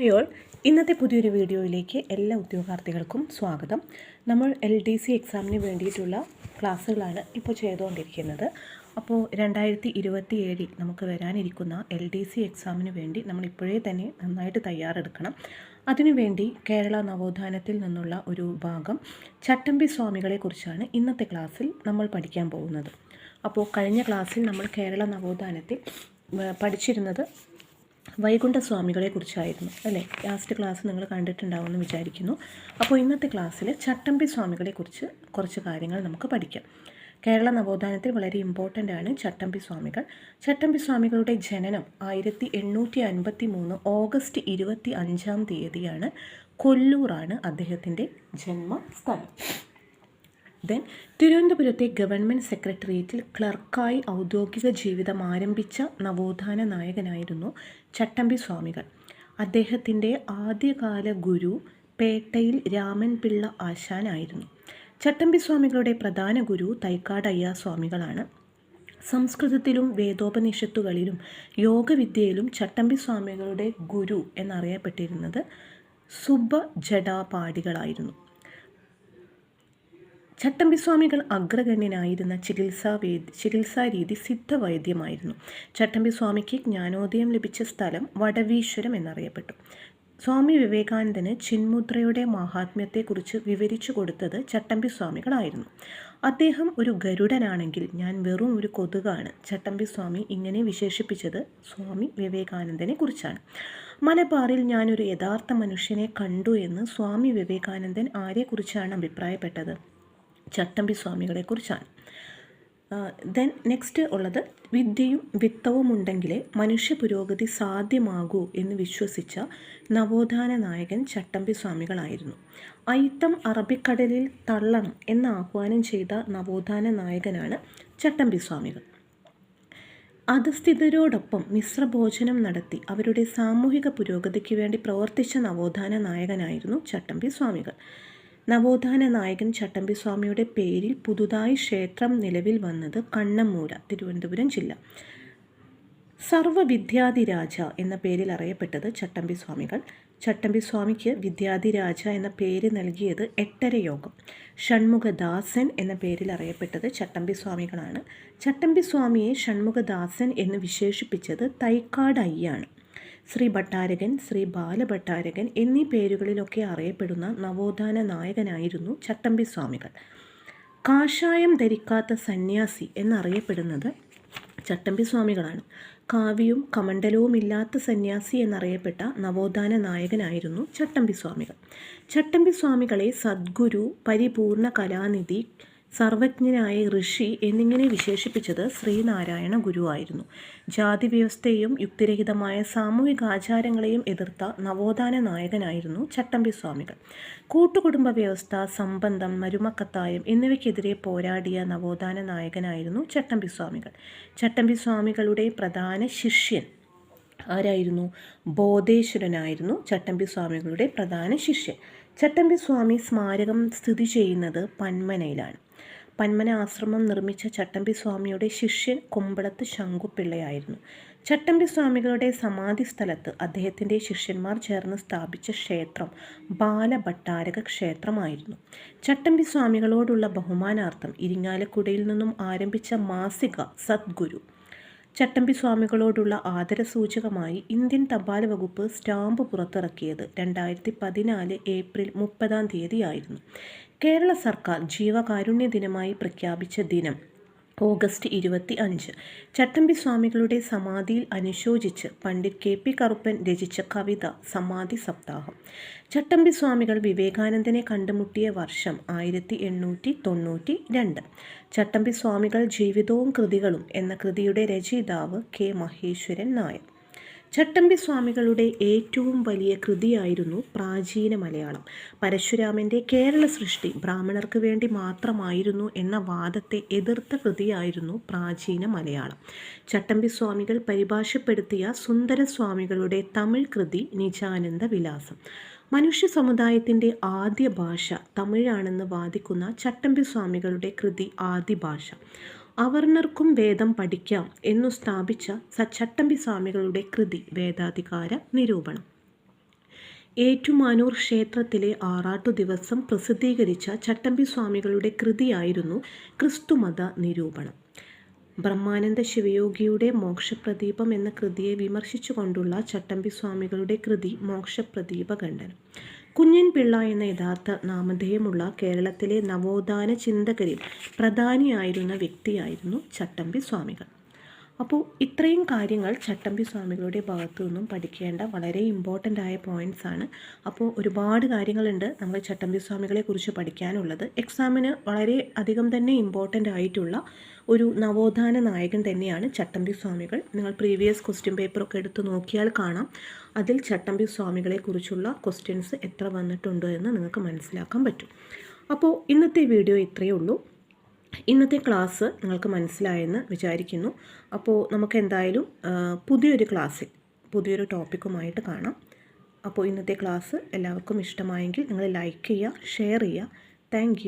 Hi all, ഇന്നത്തെ പുതിയൊരു വീഡിയോയിലേക്ക് എല്ലാ ഉദ്യോഗാർത്ഥികൾക്കും സ്വാഗതം. നമ്മൾ LDC എക്സാമിന് വേണ്ടിയിട്ടുള്ള ക്ലാസ്സുകളാണ് ഇപ്പോൾ ചെയ്തുകൊണ്ടിരിക്കുന്നത്. അപ്പോൾ 2027 നമുക്ക് വരാനിരിക്കുന്ന LDC എക്സാമിന് വേണ്ടി നമ്മൾ ഇപ്പോഴേ തന്നെ നന്നായിട്ട് തയ്യാറെടുക്കണം. അതിനുവേണ്ടി കേരള നവോത്ഥാനത്തിൽ നിന്നുള്ള ഒരു ഭാഗം ചട്ടമ്പി സ്വാമികളെക്കുറിച്ചാണ് ഇന്നത്തെ ക്ലാസ്സിൽ നമ്മൾ പഠിക്കാൻ പോകുന്നത്. അപ്പോൾ കഴിഞ്ഞ ക്ലാസ്സിൽ നമ്മൾ കേരള നവോത്ഥാനത്തിൽ പഠിച്ചിരുന്നത് വൈകുണ്ഠസ്വാമികളെ കുറിച്ചായിരുന്നു അല്ലേ? ലാസ്റ്റ് ക്ലാസ് നിങ്ങൾ കണ്ടിട്ടുണ്ടാവുമെന്ന് വിചാരിക്കുന്നു. അപ്പോൾ ഇന്നത്തെ ക്ലാസ്സിൽ ചട്ടമ്പി സ്വാമികളെക്കുറിച്ച് കുറച്ച് കാര്യങ്ങൾ നമുക്ക് പഠിക്കാം. കേരള നവോത്ഥാനത്തിൽ വളരെ ഇമ്പോർട്ടൻ്റ് ആണ് ചട്ടമ്പി സ്വാമികൾ. ചട്ടമ്പി സ്വാമികളുടെ ജനനം 1853 ഓഗസ്റ്റ് 25 കൊല്ലൂറാണ് അദ്ദേഹത്തിൻ്റെ ജന്മസ്ഥലം. ദെൻ തിരുവനന്തപുരത്തെ ഗവൺമെൻറ് സെക്രട്ടേറിയറ്റിൽ ക്ലർക്കായി ഔദ്യോഗിക ജീവിതം ആരംഭിച്ച നവോത്ഥാന നായകനായിരുന്നു ചട്ടമ്പി സ്വാമികൾ. അദ്ദേഹത്തിൻ്റെ ആദ്യകാല ഗുരു പേട്ടയിൽ രാമൻ പിള്ള ആശാനായിരുന്നു. ചട്ടമ്പി സ്വാമികളുടെ പ്രധാന ഗുരു തൈക്കാട് അയ്യാ സ്വാമികളാണ്. സംസ്കൃതത്തിലും വേദോപനിഷത്തുകളിലും യോഗവിദ്യയിലും ചട്ടമ്പി സ്വാമികളുടെ ഗുരു എന്നറിയപ്പെട്ടിരുന്നത് സുബ്ബജടാപാടികളായിരുന്നു. ചട്ടമ്പി സ്വാമികൾ അഗ്രഗണ്യനായിരുന്ന ചികിത്സാരീതി സിദ്ധവൈദ്യമായിരുന്നു. ചട്ടമ്പി സ്വാമിക്ക് ജ്ഞാനോദയം ലഭിച്ച സ്ഥലം വടവീശ്വരം എന്നറിയപ്പെട്ടു. സ്വാമി വിവേകാനന്ദന് ചിന്മുദ്രയുടെ മാഹാത്മ്യത്തെക്കുറിച്ച് വിവരിച്ചു കൊടുത്തത് ചട്ടമ്പി സ്വാമികളായിരുന്നു. അദ്ദേഹം ഒരു ഗരുഡനാണെങ്കിൽ ഞാൻ വെറും ഒരു കൊതുകാണ്. ചട്ടമ്പി സ്വാമി ഇങ്ങനെ വിശേഷിപ്പിച്ചത് സ്വാമി വിവേകാനന്ദനെ കുറിച്ചാണ്. മലബാറിൽ ഞാനൊരു യഥാർത്ഥ മനുഷ്യനെ കണ്ടു എന്ന് സ്വാമി വിവേകാനന്ദൻ ആരെക്കുറിച്ചാണ് അഭിപ്രായപ്പെട്ടത്? ചട്ടമ്പി സ്വാമികളെക്കുറിച്ചാണ്. ദെൻ നെക്സ്റ്റ് ഉള്ളത് വിദ്യയും വിത്തവും ഉണ്ടെങ്കിലേ മനുഷ്യ പുരോഗതി സാധ്യമാകൂ എന്ന് വിശ്വസിച്ച നവോത്ഥാന നായകൻ ചട്ടമ്പി സ്വാമികളായിരുന്നു. അയിത്തം അറബിക്കടലിൽ തള്ളണം എന്ന് ആഹ്വാനം ചെയ്ത നവോത്ഥാന നായകനാണ് ചട്ടമ്പി സ്വാമികൾ. അധസ്ഥിതരോടൊപ്പം മിശ്രഭോജനം നടത്തി അവരുടെ സാമൂഹിക പുരോഗതിക്ക് വേണ്ടി പ്രവർത്തിച്ച നവോത്ഥാന നായകനായിരുന്നു ചട്ടമ്പി സ്വാമികൾ. നവോത്ഥാന നായകൻ ചട്ടമ്പി സ്വാമിയുടെ പേരിൽ പുതുതായി ക്ഷേത്രം നിലവിൽ വന്നത് കണ്ണമ്മൂല, തിരുവനന്തപുരം ജില്ല. സർവവിദ്യാധിരാജ എന്ന പേരിൽ അറിയപ്പെട്ടത് ചട്ടമ്പി സ്വാമികൾ. ചട്ടമ്പി സ്വാമിക്ക് വിദ്യാധിരാജ എന്ന പേര് നൽകിയത് എട്ടര യോഗം. ഷൺമുഖദാസൻ എന്ന പേരിൽ അറിയപ്പെട്ടത് ചട്ടമ്പി സ്വാമികളാണ്. ചട്ടമ്പി സ്വാമിയെ ഷൺമുഖദാസൻ എന്ന് വിശേഷിപ്പിച്ചത് തൈക്കാട് അയ്യാണ്. ശ്രീ ഭട്ടാരകൻ, ശ്രീ ബാലഭട്ടാരകൻ എന്നീ പേരുകളിലൊക്കെ അറിയപ്പെടുന്ന നവോത്ഥാന നായകനായിരുന്നു ചട്ടമ്പി സ്വാമികൾ. കാഷായം ധരിക്കാത്ത സന്യാസി എന്നറിയപ്പെടുന്നത് ചട്ടമ്പി സ്വാമികളാണ്. കാവ്യവും കമണ്ഡലവും ഇല്ലാത്ത സന്യാസി എന്നറിയപ്പെട്ട നവോത്ഥാന നായകനായിരുന്നു ചട്ടമ്പി സ്വാമികൾ. ചട്ടമ്പി സ്വാമികളെ സദ്ഗുരു, പരിപൂർണ കലാനിധി, സർവജ്ഞനായ ഋഷി എന്നിങ്ങനെ വിശേഷിപ്പിച്ചത് ശ്രീനാരായണ ഗുരുവായിരുന്നു. ജാതി വ്യവസ്ഥയെയും യുക്തിരഹിതമായ സാമൂഹികാചാരങ്ങളെയും എതിർത്ത നവോത്ഥാന നായകനായിരുന്നു ചട്ടമ്പി സ്വാമികൾ. കൂട്ടുകുടുംബ വ്യവസ്ഥ, സംബന്ധം, മരുമക്കത്തായം എന്നിവയ്ക്കെതിരെ പോരാടിയ നവോത്ഥാന നായകനായിരുന്നു ചട്ടമ്പി സ്വാമികൾ. ചട്ടമ്പി സ്വാമികളുടെ പ്രധാന ശിഷ്യൻ ആരായിരുന്നു? ബോധേശ്വരനായിരുന്നു ചട്ടമ്പി സ്വാമികളുടെ പ്രധാന ശിഷ്യൻ. ചട്ടമ്പി സ്വാമി സ്മാരകം സ്ഥിതി ചെയ്യുന്നത് പന്മനയിലാണ്. പന്മന ആശ്രമം നിർമ്മിച്ച ചട്ടമ്പി സ്വാമിയുടെ ശിഷ്യൻ കുമ്പളത്ത് ശങ്കുപിള്ളയായിരുന്നു. ചട്ടമ്പി സ്വാമികളുടെ സമാധി സ്ഥലത്ത് അദ്ദേഹത്തിൻ്റെ ശിഷ്യന്മാർ ചേർന്ന് സ്ഥാപിച്ച ക്ഷേത്രം ബാലഭട്ടാരക ക്ഷേത്രമായിരുന്നു. ചട്ടമ്പി സ്വാമികളോടുള്ള ബഹുമാനാർത്ഥം ഇരിങ്ങാലക്കുടയിൽ നിന്നും ആരംഭിച്ച മാസിക സദ്ഗുരു ചട്ടമ്പി സ്വാമികളോടുള്ള ആദരസൂചകമായി ഇന്ത്യൻ തപാൽ വകുപ്പ് സ്റ്റാമ്പ് പുറത്തിറക്കിയത് 2014 ഏപ്രിൽ 30 ആയിരുന്നു. കേരള സർക്കാർ ജീവകാരുണ്യ ദിനമായി പ്രഖ്യാപിച്ച ദിനം ഓഗസ്റ്റ് 25. ചട്ടമ്പി സ്വാമികളുടെ സമാധിയിൽ അനുശോചിച്ച് പണ്ഡിറ്റ് KP കറുപ്പൻ രചിച്ച കവിത സമാധി സപ്താഹം. ചട്ടമ്പി സ്വാമികൾ വിവേകാനന്ദനെ കണ്ടുമുട്ടിയ വർഷം 1892. ചട്ടമ്പി സ്വാമികൾ ജീവിതവും കൃതികളും എന്ന കൃതിയുടെ രചയിതാവ് K. മഹേശ്വരൻ നായർ. ചട്ടമ്പി സ്വാമികളുടെ ഏറ്റവും വലിയ കൃതിയായിരുന്നു പ്രാചീന മലയാളം. പരശുരാമൻ്റെ കേരള സൃഷ്ടി ബ്രാഹ്മണർക്ക് വേണ്ടി മാത്രമായിരുന്നു എന്ന വാദത്തെ എതിർത്ത കൃതിയായിരുന്നു പ്രാചീന മലയാളം. ചട്ടമ്പി സ്വാമികൾ പരിഭാഷപ്പെടുത്തിയ സുന്ദരസ്വാമികളുടെ തമിഴ് കൃതി നിജാനന്ദ വിലാസം. മനുഷ്യ സമുദായത്തിൻ്റെ ആദ്യ ഭാഷ തമിഴാണെന്ന് വാദിക്കുന്ന ചട്ടമ്പി സ്വാമികളുടെ കൃതി ആദിഭാഷ. അവർണർക്കും വേദം പഠിക്കാം എന്നു സ്ഥാപിച്ച ചട്ടമ്പി സ്വാമികളുടെ കൃതി വേദാധികാര നിരൂപണം. ഏറ്റുമാനൂർ ക്ഷേത്രത്തിലെ ആറാട്ടു ദിവസം പ്രസിദ്ധീകരിച്ച ചട്ടമ്പി സ്വാമികളുടെ കൃതിയായിരുന്നു ക്രിസ്തുമത നിരൂപണം. ബ്രഹ്മാനന്ദ ശിവയോഗിയുടെ മോക്ഷപ്രദീപം എന്ന കൃതിയെ വിമർശിച്ചുകൊണ്ടുള്ള ചട്ടമ്പി സ്വാമികളുടെ കൃതി മോക്ഷപ്രദീപ ഖണ്ഡനം. കുഞ്ഞൻ പിള്ള എന്ന യഥാർത്ഥ നാമധേയമുള്ള കേരളത്തിലെ നവോത്ഥാന ചിന്തകരിൽ പ്രധാനിയായിരുന്ന വ്യക്തിയായിരുന്നു ചട്ടമ്പി സ്വാമികൾ. അപ്പോൾ ഇത്രയും കാര്യങ്ങൾ ചട്ടമ്പി സ്വാമികളുടെ ഭാഗത്തു നിന്നും പഠിക്കേണ്ട വളരെ ഇമ്പോർട്ടൻ്റ് ആയ പോയിൻറ്റ്സ് ആണ്. അപ്പോൾ ഒരുപാട് കാര്യങ്ങളുണ്ട് നമ്മൾ ചട്ടമ്പി സ്വാമികളെ കുറിച്ച് പഠിക്കാനുള്ളത്. എക്സാമിന് വളരെ അധികം തന്നെ ഇമ്പോർട്ടൻ്റ് ആയിട്ടുള്ള ഒരു നവോത്ഥാന നായകൻ തന്നെയാണ് ചട്ടമ്പി സ്വാമികൾ. നിങ്ങൾ പ്രീവിയസ് ക്വസ്റ്റ്യൻ പേപ്പറൊക്കെ എടുത്ത് നോക്കിയാൽ കാണാം, അതിൽ ചട്ടമ്പി സ്വാമികളെ കുറിച്ചുള്ള ക്വസ്റ്റ്യൻസ് എത്ര വന്നിട്ടുണ്ട് എന്ന് നിങ്ങൾക്ക് മനസ്സിലാക്കാൻ പറ്റും. അപ്പോൾ ഇന്നത്തെ വീഡിയോ ഇത്രയേ ഉള്ളൂ. ഇന്നത്തെ ക്ലാസ് നിങ്ങൾക്ക് മനസ്സിലായെന്ന് വിചാരിക്കുന്നു. അപ്പോൾ നമുക്ക് എന്തായാലും പുതിയൊരു ക്ലാസ്സിൽ പുതിയൊരു ടോപ്പിക്കുമായിട്ട് കാണാം. അപ്പോൾ ഇന്നത്തെ ക്ലാസ് എല്ലാവർക്കും ഇഷ്ടമായെങ്കിൽ നിങ്ങൾ ലൈക്ക് ചെയ്യുക, ഷെയർ ചെയ്യുക. താങ്ക്